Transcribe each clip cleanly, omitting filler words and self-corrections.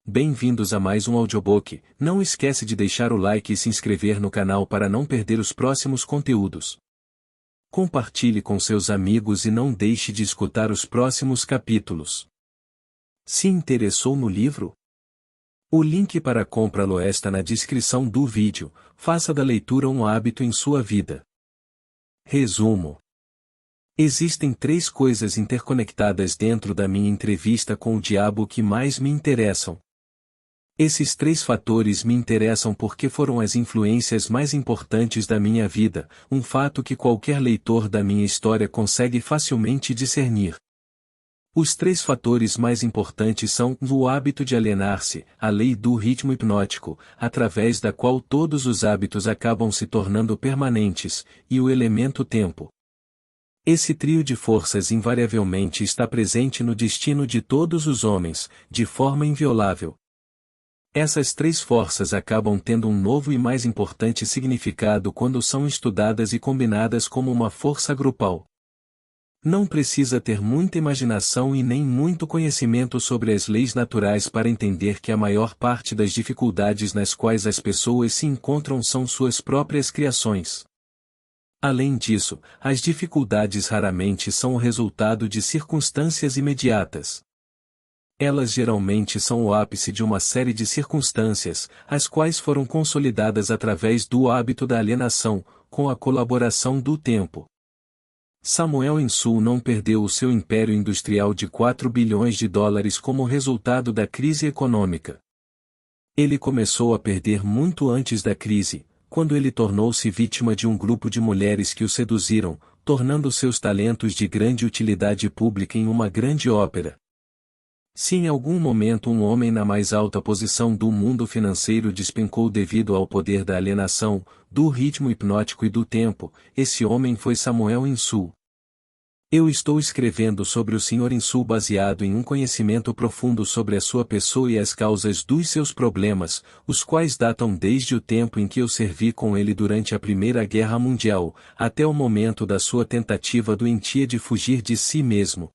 Bem-vindos a mais um audiobook. Não esquece de deixar o like e se inscrever no canal para não perder os próximos conteúdos. Compartilhe com seus amigos e não deixe de escutar os próximos capítulos. Se interessou no livro? O link para comprá-lo está na descrição do vídeo. Faça da leitura um hábito em sua vida. Resumo. Existem 3 coisas interconectadas dentro da minha entrevista com o diabo que mais me interessam. Esses 3 fatores me interessam porque foram as influências mais importantes da minha vida, um fato que qualquer leitor da minha história consegue facilmente discernir. Os 3 fatores mais importantes são o hábito de alienar-se, a lei do ritmo hipnótico, através da qual todos os hábitos acabam se tornando permanentes, e o elemento tempo. Esse trio de forças invariavelmente está presente no destino de todos os homens, de forma inviolável. Essas 3 forças acabam tendo um novo e mais importante significado quando são estudadas e combinadas como uma força grupal. Não precisa ter muita imaginação e nem muito conhecimento sobre as leis naturais para entender que a maior parte das dificuldades nas quais as pessoas se encontram são suas próprias criações. Além disso, as dificuldades raramente são o resultado de circunstâncias imediatas. Elas geralmente são o ápice de uma série de circunstâncias, as quais foram consolidadas através do hábito da alienação, com a colaboração do tempo. Samuel Insull não perdeu o seu império industrial de 4 bilhões de dólares como resultado da crise econômica. Ele começou a perder muito antes da crise, quando ele tornou-se vítima de um grupo de mulheres que o seduziram, tornando seus talentos de grande utilidade pública em uma grande ópera. Se em algum momento um homem na mais alta posição do mundo financeiro despencou devido ao poder da alienação, do ritmo hipnótico e do tempo, esse homem foi Samuel Insull. Eu estou escrevendo sobre o Sr. Insull baseado em um conhecimento profundo sobre a sua pessoa e as causas dos seus problemas, os quais datam desde o tempo em que eu servi com ele durante a Primeira Guerra Mundial, até o momento da sua tentativa doentia de fugir de si mesmo.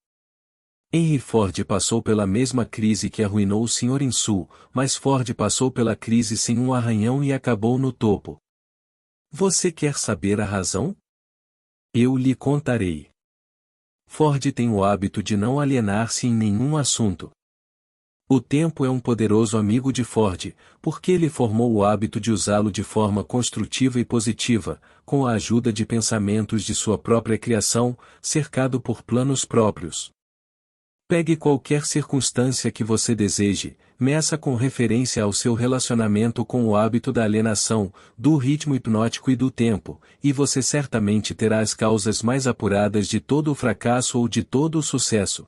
Henry Ford passou pela mesma crise que arruinou o Sr. Insull, mas Ford passou pela crise sem um arranhão e acabou no topo. Você quer saber a razão? Eu lhe contarei. Ford tem o hábito de não alienar-se em nenhum assunto. O tempo é um poderoso amigo de Ford, porque ele formou o hábito de usá-lo de forma construtiva e positiva, com a ajuda de pensamentos de sua própria criação, cercado por planos próprios. Pegue qualquer circunstância que você deseje, meça com referência ao seu relacionamento com o hábito da alienação, do ritmo hipnótico e do tempo, e você certamente terá as causas mais apuradas de todo o fracasso ou de todo o sucesso.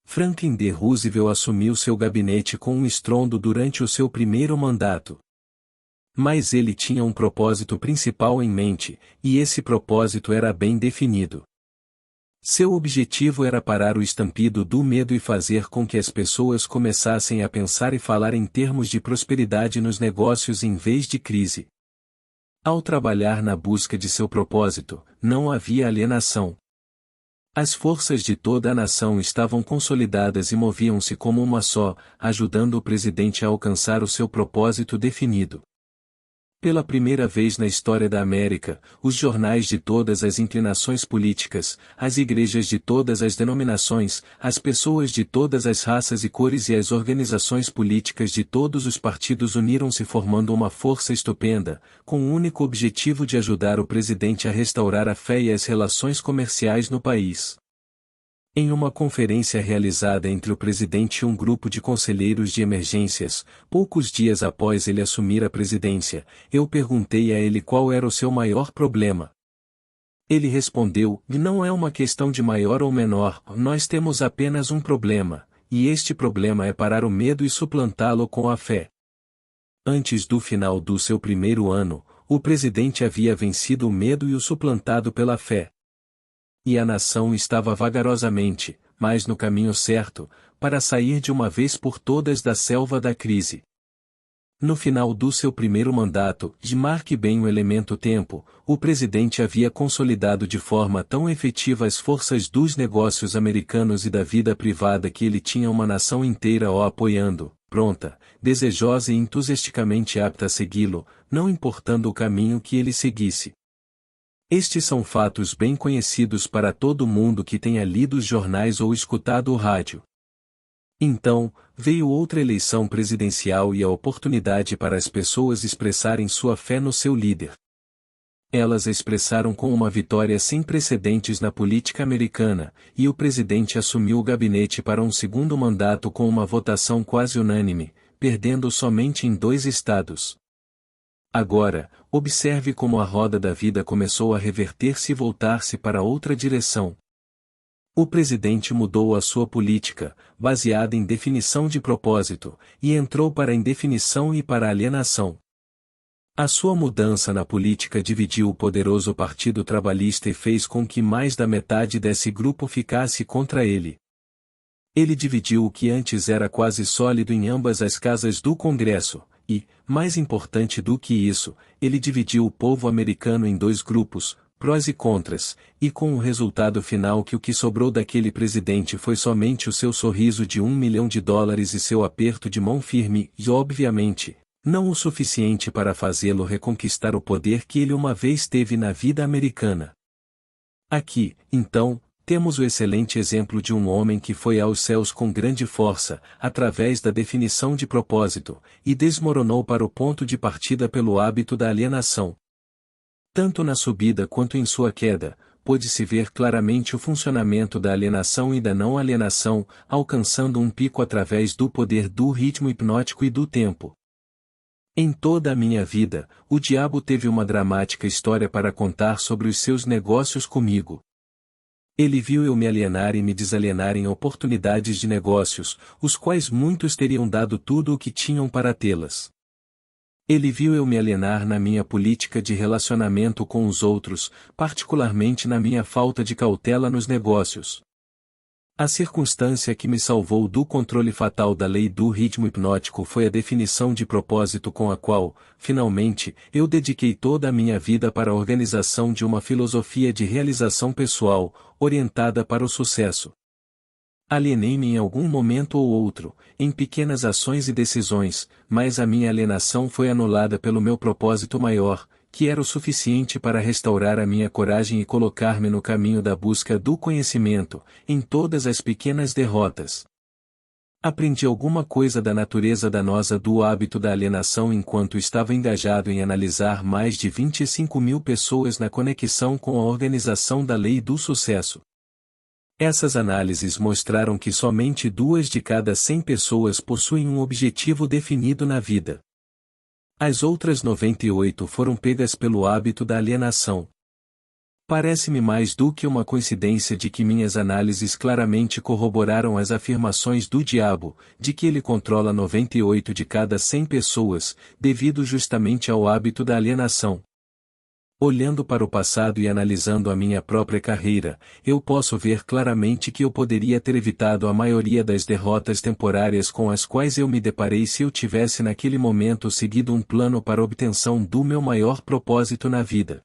Franklin D. Roosevelt assumiu seu gabinete com um estrondo durante o seu primeiro mandato. Mas ele tinha um propósito principal em mente, e esse propósito era bem definido. Seu objetivo era parar o estampido do medo e fazer com que as pessoas começassem a pensar e falar em termos de prosperidade nos negócios em vez de crise. Ao trabalhar na busca de seu propósito, não havia alienação. As forças de toda a nação estavam consolidadas e moviam-se como uma só, ajudando o presidente a alcançar o seu propósito definido. Pela primeira vez na história da América, os jornais de todas as inclinações políticas, as igrejas de todas as denominações, as pessoas de todas as raças e cores e as organizações políticas de todos os partidos uniram-se formando uma força estupenda, com o único objetivo de ajudar o presidente a restaurar a fé e as relações comerciais no país. Em uma conferência realizada entre o presidente e um grupo de conselheiros de emergências, poucos dias após ele assumir a presidência, eu perguntei a ele qual era o seu maior problema. Ele respondeu: não é uma questão de maior ou menor, nós temos apenas um problema, e este problema é parar o medo e suplantá-lo com a fé. Antes do final do seu primeiro ano, o presidente havia vencido o medo e o suplantado pela fé. E a nação estava vagarosamente, mas no caminho certo, para sair de uma vez por todas da selva da crise. No final do seu primeiro mandato, e marque bem o elemento tempo, o presidente havia consolidado de forma tão efetiva as forças dos negócios americanos e da vida privada que ele tinha uma nação inteira o apoiando, pronta, desejosa e entusiasticamente apta a segui-lo, não importando o caminho que ele seguisse. Estes são fatos bem conhecidos para todo mundo que tenha lido os jornais ou escutado o rádio. Então, veio outra eleição presidencial e a oportunidade para as pessoas expressarem sua fé no seu líder. Elas a expressaram com uma vitória sem precedentes na política americana, e o presidente assumiu o gabinete para um segundo mandato com uma votação quase unânime, perdendo somente em 2 estados. Agora, observe como a roda da vida começou a reverter-se e voltar-se para outra direção. O presidente mudou a sua política, baseada em definição de propósito, e entrou para a indefinição e para a alienação. A sua mudança na política dividiu o poderoso Partido Trabalhista e fez com que mais da metade desse grupo ficasse contra ele. Ele dividiu o que antes era quase sólido em ambas as casas do Congresso, e, mais importante do que isso, ele dividiu o povo americano em 2 grupos, prós e contras, e com o resultado final que o que sobrou daquele presidente foi somente o seu sorriso de $1 milhão e seu aperto de mão firme e, obviamente, não o suficiente para fazê-lo reconquistar o poder que ele uma vez teve na vida americana. Aqui, então, temos o excelente exemplo de um homem que foi aos céus com grande força, através da definição de propósito, e desmoronou para o ponto de partida pelo hábito da alienação. Tanto na subida quanto em sua queda, pôde-se ver claramente o funcionamento da alienação e da não alienação, alcançando um pico através do poder do ritmo hipnótico e do tempo. Em toda a minha vida, o diabo teve uma dramática história para contar sobre os seus negócios comigo. Ele viu eu me alienar e me desalienar em oportunidades de negócios, os quais muitos teriam dado tudo o que tinham para tê-las. Ele viu eu me alienar na minha política de relacionamento com os outros, particularmente na minha falta de cautela nos negócios. A circunstância que me salvou do controle fatal da lei do ritmo hipnótico foi a definição de propósito com a qual, finalmente, eu dediquei toda a minha vida para a organização de uma filosofia de realização pessoal, orientada para o sucesso. Alienei-me em algum momento ou outro, em pequenas ações e decisões, mas a minha alienação foi anulada pelo meu propósito maior, que era o suficiente para restaurar a minha coragem e colocar-me no caminho da busca do conhecimento, em todas as pequenas derrotas. Aprendi alguma coisa da natureza danosa do hábito da alienação enquanto estava engajado em analisar mais de 25.000 pessoas na conexão com a organização da lei do sucesso. Essas análises mostraram que somente 2 de cada 100 pessoas possuem um objetivo definido na vida. As outras 98 foram pegas pelo hábito da alienação. Parece-me mais do que uma coincidência de que minhas análises claramente corroboraram as afirmações do diabo, de que ele controla 98 de cada 100 pessoas, devido justamente ao hábito da alienação. Olhando para o passado e analisando a minha própria carreira, eu posso ver claramente que eu poderia ter evitado a maioria das derrotas temporárias com as quais eu me deparei se eu tivesse naquele momento seguido um plano para a obtenção do meu maior propósito na vida.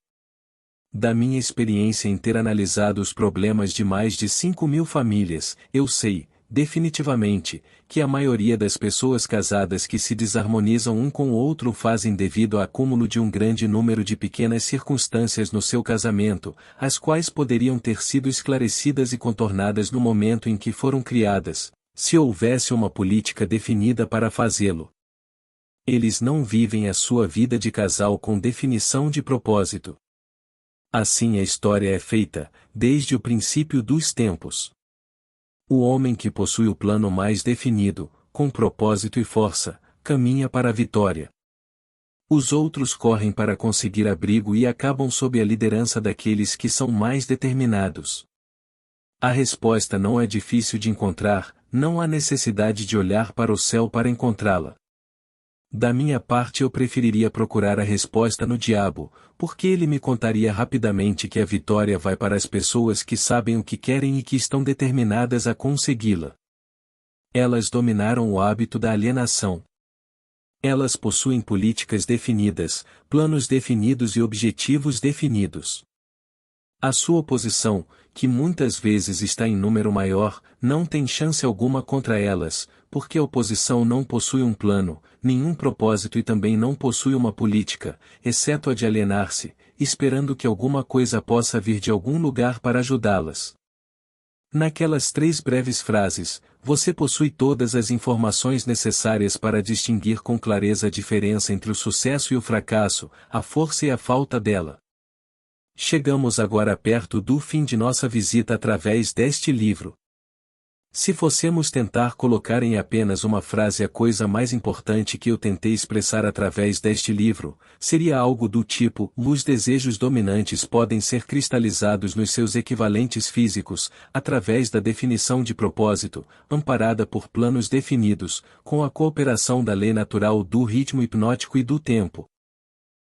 Da minha experiência em ter analisado os problemas de mais de 5.000 famílias, eu sei, definitivamente, que a maioria das pessoas casadas que se desarmonizam um com o outro fazem devido ao acúmulo de um grande número de pequenas circunstâncias no seu casamento, as quais poderiam ter sido esclarecidas e contornadas no momento em que foram criadas, se houvesse uma política definida para fazê-lo. Eles não vivem a sua vida de casal com definição de propósito. Assim a história é feita, desde o princípio dos tempos. O homem que possui o plano mais definido, com propósito e força, caminha para a vitória. Os outros correm para conseguir abrigo e acabam sob a liderança daqueles que são mais determinados. A resposta não é difícil de encontrar, não há necessidade de olhar para o céu para encontrá-la. Da minha parte eu preferiria procurar a resposta no diabo, porque ele me contaria rapidamente que a vitória vai para as pessoas que sabem o que querem e que estão determinadas a consegui-la. Elas dominaram o hábito da alienação. Elas possuem políticas definidas, planos definidos e objetivos definidos. A sua oposição, que muitas vezes está em número maior, não tem chance alguma contra elas, porque a oposição não possui um plano, nenhum propósito e também não possui uma política, exceto a de alienar-se, esperando que alguma coisa possa vir de algum lugar para ajudá-las. Naquelas 3 breves frases, você possui todas as informações necessárias para distinguir com clareza a diferença entre o sucesso e o fracasso, a força e a falta dela. Chegamos agora perto do fim de nossa visita através deste livro. Se fossemos tentar colocar em apenas uma frase a coisa mais importante que eu tentei expressar através deste livro, seria algo do tipo: os desejos dominantes podem ser cristalizados nos seus equivalentes físicos, através da definição de propósito, amparada por planos definidos, com a cooperação da lei natural do ritmo hipnótico e do tempo.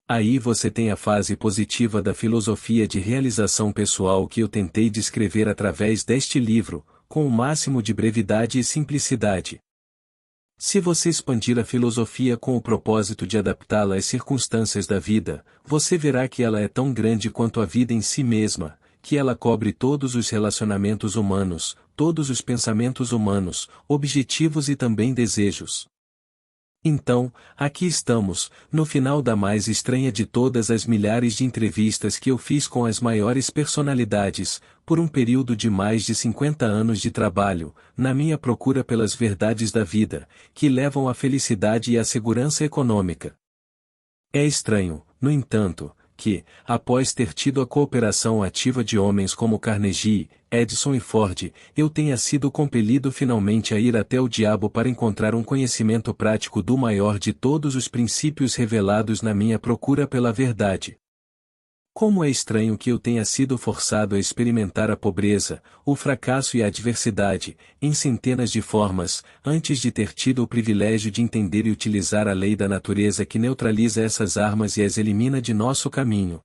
Aí você tem a fase positiva da filosofia de realização pessoal que eu tentei descrever através deste livro, com o máximo de brevidade e simplicidade. Se você expandir a filosofia com o propósito de adaptá-la às circunstâncias da vida, você verá que ela é tão grande quanto a vida em si mesma, que ela cobre todos os relacionamentos humanos, todos os pensamentos humanos, objetivos e também desejos. Então, aqui estamos, no final da mais estranha de todas as milhares de entrevistas que eu fiz com as maiores personalidades, por um período de mais de 50 anos de trabalho, na minha procura pelas verdades da vida, que levam à felicidade e à segurança econômica. É estranho, no entanto, que, após ter tido a cooperação ativa de homens como Carnegie, Edison e Ford, eu tenha sido compelido finalmente a ir até o diabo para encontrar um conhecimento prático do maior de todos os princípios revelados na minha procura pela verdade. Como é estranho que eu tenha sido forçado a experimentar a pobreza, o fracasso e a adversidade, em centenas de formas, antes de ter tido o privilégio de entender e utilizar a lei da natureza que neutraliza essas armas e as elimina de nosso caminho.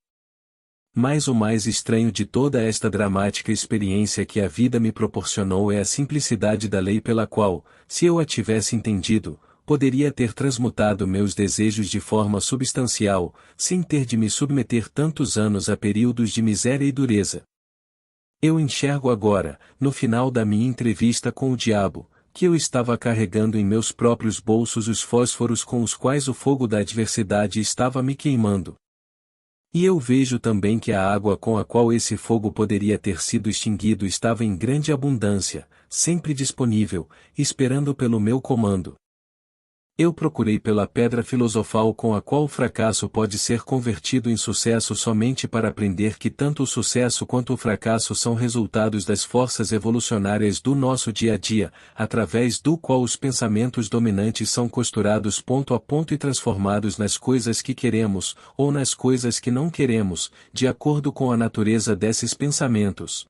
Mas o mais estranho de toda esta dramática experiência que a vida me proporcionou é a simplicidade da lei pela qual, se eu a tivesse entendido, poderia ter transmutado meus desejos de forma substancial, sem ter de me submeter tantos anos a períodos de miséria e dureza. Eu enxergo agora, no final da minha entrevista com o diabo, que eu estava carregando em meus próprios bolsos os fósforos com os quais o fogo da adversidade estava me queimando. E eu vejo também que a água com a qual esse fogo poderia ter sido extinguido estava em grande abundância, sempre disponível, esperando pelo meu comando. Eu procurei pela pedra filosofal com a qual o fracasso pode ser convertido em sucesso somente para aprender que tanto o sucesso quanto o fracasso são resultados das forças evolucionárias do nosso dia a dia, através do qual os pensamentos dominantes são costurados ponto a ponto e transformados nas coisas que queremos, ou nas coisas que não queremos, de acordo com a natureza desses pensamentos.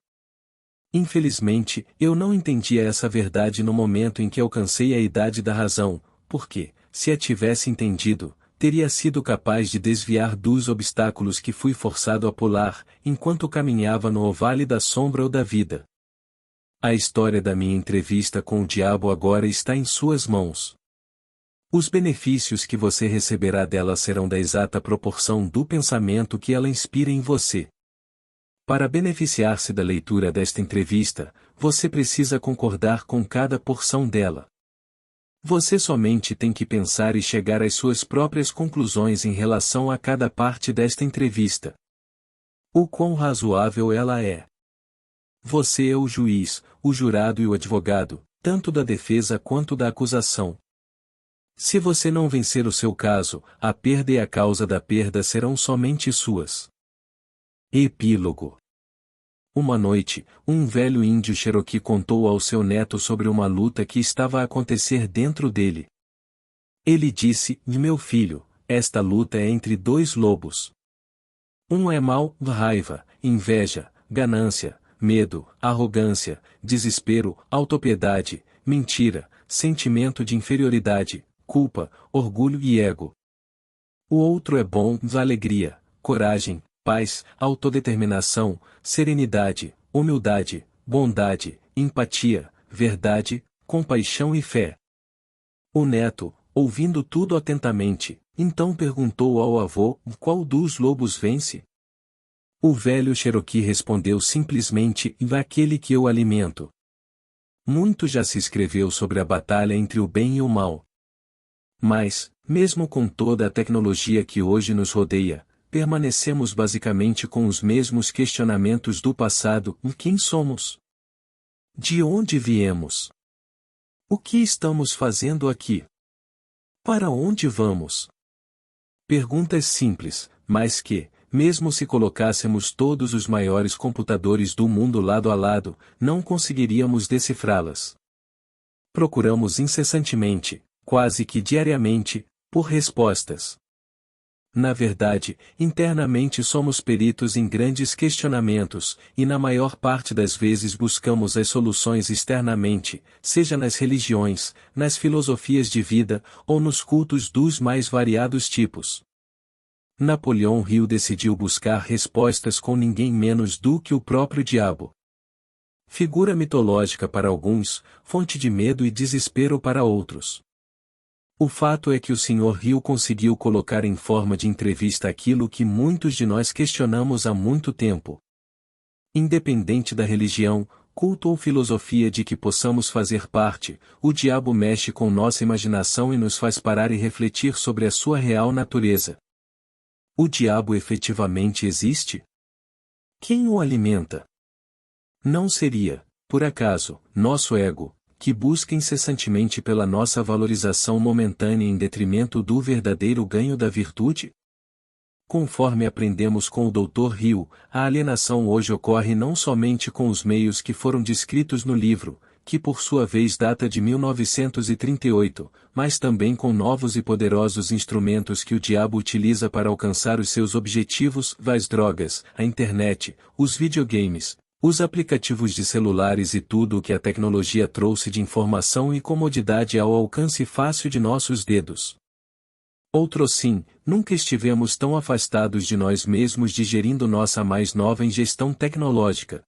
Infelizmente, eu não entendia essa verdade no momento em que alcancei a idade da razão, porque, se a tivesse entendido, teria sido capaz de desviar dos obstáculos que fui forçado a pular, enquanto caminhava no vale da sombra ou da vida. A história da minha entrevista com o diabo agora está em suas mãos. Os benefícios que você receberá dela serão da exata proporção do pensamento que ela inspira em você. Para beneficiar-se da leitura desta entrevista, você precisa concordar com cada porção dela. Você somente tem que pensar e chegar às suas próprias conclusões em relação a cada parte desta entrevista. O quão razoável ela é. Você é o juiz, o jurado e o advogado, tanto da defesa quanto da acusação. Se você não vencer o seu caso, a perda e a causa da perda serão somente suas. Epílogo. Uma noite, um velho índio Cherokee contou ao seu neto sobre uma luta que estava a acontecer dentro dele. Ele disse: meu filho, esta luta é entre 2 lobos. Um é mal, raiva, inveja, ganância, medo, arrogância, desespero, autopiedade, mentira, sentimento de inferioridade, culpa, orgulho e ego. O outro é bom, alegria, coragem, paz, autodeterminação, serenidade, humildade, bondade, empatia, verdade, compaixão e fé. O neto, Ouvindo tudo atentamente, então perguntou ao avô: qual dos lobos vence? O velho Cherokee respondeu simplesmente: aquele que eu alimento. Muito já se escreveu sobre a batalha entre o bem e o mal. Mas, mesmo com toda a tecnologia que hoje nos rodeia, permanecemos basicamente com os mesmos questionamentos do passado: quem somos? De onde viemos? O que estamos fazendo aqui? Para onde vamos? Perguntas simples, mas que, mesmo se colocássemos todos os maiores computadores do mundo lado a lado, não conseguiríamos decifrá-las. Procuramos incessantemente, quase que diariamente, por respostas. Na verdade, internamente somos peritos em grandes questionamentos, e na maior parte das vezes buscamos as soluções externamente, seja nas religiões, nas filosofias de vida, ou nos cultos dos mais variados tipos. Napoleão Hill decidiu buscar respostas com ninguém menos do que o próprio diabo. Figura mitológica para alguns, fonte de medo e desespero para outros. O fato é que o Sr. Hill conseguiu colocar em forma de entrevista aquilo que muitos de nós questionamos há muito tempo. Independente da religião, culto ou filosofia de que possamos fazer parte, o diabo mexe com nossa imaginação e nos faz parar e refletir sobre a sua real natureza. O diabo efetivamente existe? Quem o alimenta? Não seria, por acaso, nosso ego, que busca incessantemente pela nossa valorização momentânea em detrimento do verdadeiro ganho da virtude? Conforme aprendemos com o Dr. Hill, a alienação hoje ocorre não somente com os meios que foram descritos no livro, que por sua vez data de 1938, mas também com novos e poderosos instrumentos que o diabo utiliza para alcançar os seus objetivos: as drogas, a internet, os videogames, os aplicativos de celulares e tudo o que a tecnologia trouxe de informação e comodidade ao alcance fácil de nossos dedos. Outrossim, nunca estivemos tão afastados de nós mesmos digerindo nossa mais nova ingestão tecnológica.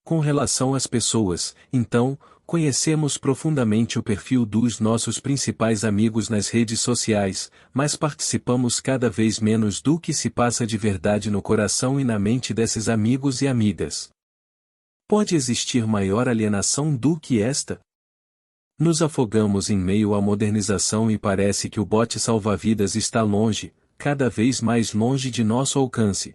Com relação às pessoas, então, conhecemos profundamente o perfil dos nossos principais amigos nas redes sociais, mas participamos cada vez menos do que se passa de verdade no coração e na mente desses amigos e amigas. Pode existir maior alienação do que esta? Nos afogamos em meio à modernização e parece que o bote salva-vidas está longe, cada vez mais longe de nosso alcance.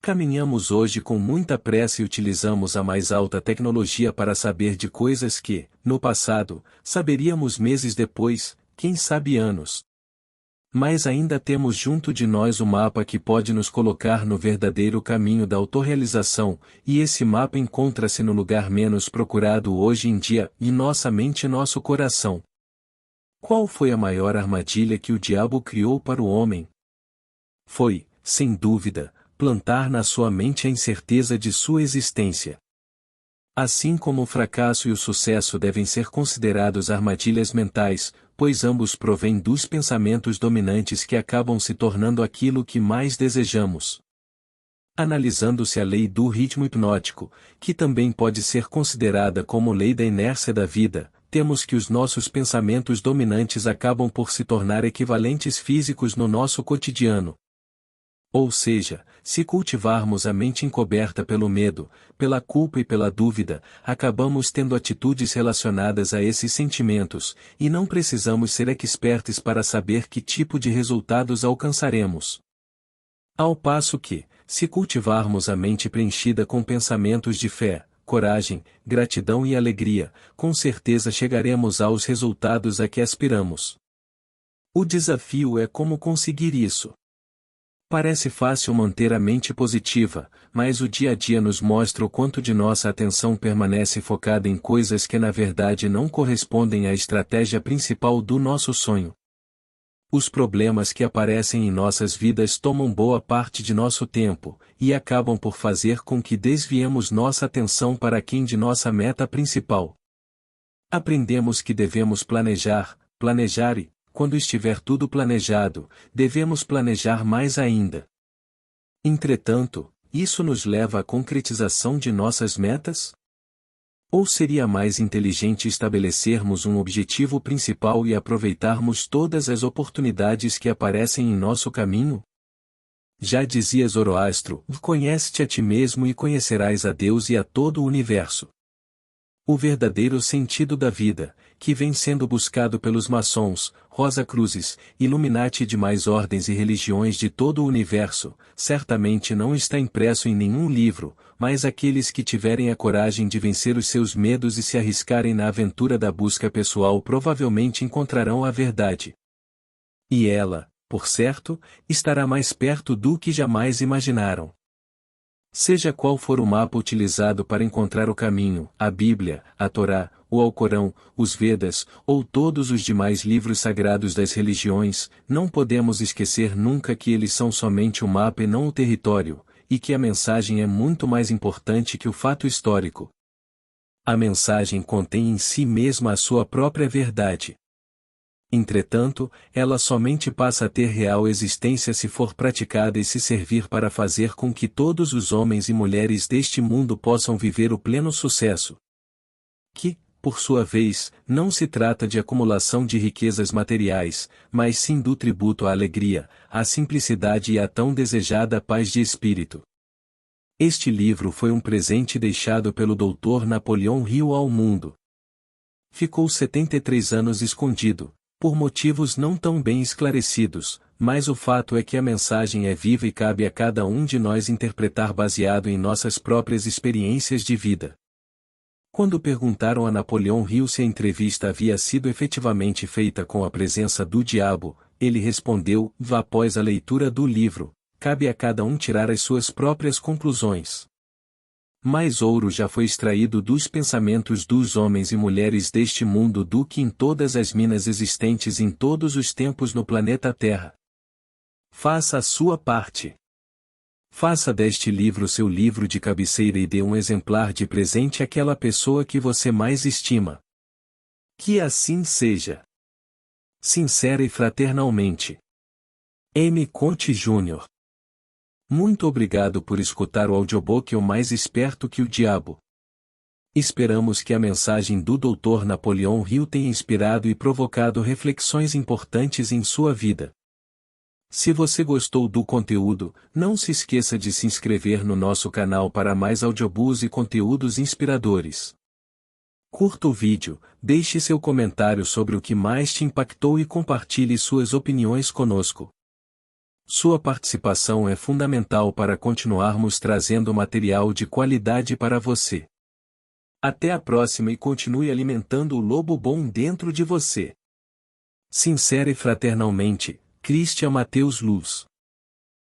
Caminhamos hoje com muita pressa e utilizamos a mais alta tecnologia para saber de coisas que, no passado, saberíamos meses depois, quem sabe anos. Mas ainda temos junto de nós o mapa que pode nos colocar no verdadeiro caminho da autorrealização, e esse mapa encontra-se no lugar menos procurado hoje em dia, em nossa mente e nosso coração. Qual foi a maior armadilha que o diabo criou para o homem? Foi, sem dúvida, plantar na sua mente a incerteza de sua existência. Assim como o fracasso e o sucesso devem ser considerados armadilhas mentais, pois ambos provêm dos pensamentos dominantes que acabam se tornando aquilo que mais desejamos. Analisando-se a lei do ritmo hipnótico, que também pode ser considerada como lei da inércia da vida, temos que os nossos pensamentos dominantes acabam por se tornar equivalentes físicos no nosso cotidiano. Ou seja, se cultivarmos a mente encoberta pelo medo, pela culpa e pela dúvida, acabamos tendo atitudes relacionadas a esses sentimentos, e não precisamos ser expertos para saber que tipo de resultados alcançaremos. Ao passo que, se cultivarmos a mente preenchida com pensamentos de fé, coragem, gratidão e alegria, com certeza chegaremos aos resultados a que aspiramos. O desafio é como conseguir isso. Parece fácil manter a mente positiva, mas o dia a dia nos mostra o quanto de nossa atenção permanece focada em coisas que na verdade não correspondem à estratégia principal do nosso sonho. Os problemas que aparecem em nossas vidas tomam boa parte de nosso tempo, e acabam por fazer com que desviemos nossa atenção para aquém de nossa meta principal. Aprendemos que devemos planejar e, quando estiver tudo planejado, devemos planejar mais ainda. Entretanto, isso nos leva à concretização de nossas metas? Ou seria mais inteligente estabelecermos um objetivo principal e aproveitarmos todas as oportunidades que aparecem em nosso caminho? Já dizia Zoroastro: conhece-te a ti mesmo e conhecerás a Deus e a todo o universo. O verdadeiro sentido da vida, que vem sendo buscado pelos maçons, Rosacruzes, Illuminati e demais ordens e religiões de todo o universo, certamente não está impresso em nenhum livro, mas aqueles que tiverem a coragem de vencer os seus medos e se arriscarem na aventura da busca pessoal provavelmente encontrarão a verdade. E ela, por certo, estará mais perto do que jamais imaginaram. Seja qual for o mapa utilizado para encontrar o caminho, a Bíblia, a Torá, o Alcorão, os Vedas, ou todos os demais livros sagrados das religiões, não podemos esquecer nunca que eles são somente o mapa e não o território, e que a mensagem é muito mais importante que o fato histórico. A mensagem contém em si mesma a sua própria verdade. Entretanto, ela somente passa a ter real existência se for praticada e se servir para fazer com que todos os homens e mulheres deste mundo possam viver o pleno sucesso. Que, por sua vez, não se trata de acumulação de riquezas materiais, mas sim do tributo à alegria, à simplicidade e à tão desejada paz de espírito. Este livro foi um presente deixado pelo Dr. Napoleão Hill ao mundo. Ficou 73 anos escondido, por motivos não tão bem esclarecidos, mas o fato é que a mensagem é viva e cabe a cada um de nós interpretar baseado em nossas próprias experiências de vida. Quando perguntaram a Napoleão Hill se a entrevista havia sido efetivamente feita com a presença do diabo, ele respondeu: após a leitura do livro, cabe a cada um tirar as suas próprias conclusões. Mais ouro já foi extraído dos pensamentos dos homens e mulheres deste mundo do que em todas as minas existentes em todos os tempos no planeta Terra. Faça a sua parte. Faça deste livro seu livro de cabeceira e dê um exemplar de presente àquela pessoa que você mais estima. Que assim seja. Sincera e fraternalmente. M. Conte Jr. Muito obrigado por escutar o audiobook O Mais Esperto que o Diabo. Esperamos que a mensagem do Dr. Napoleão Hill tenha inspirado e provocado reflexões importantes em sua vida. Se você gostou do conteúdo, não se esqueça de se inscrever no nosso canal para mais audiobooks e conteúdos inspiradores. Curta o vídeo, deixe seu comentário sobre o que mais te impactou e compartilhe suas opiniões conosco. Sua participação é fundamental para continuarmos trazendo material de qualidade para você. Até a próxima e continue alimentando o lobo bom dentro de você. Sincera e fraternalmente, Christian Mateus Luz.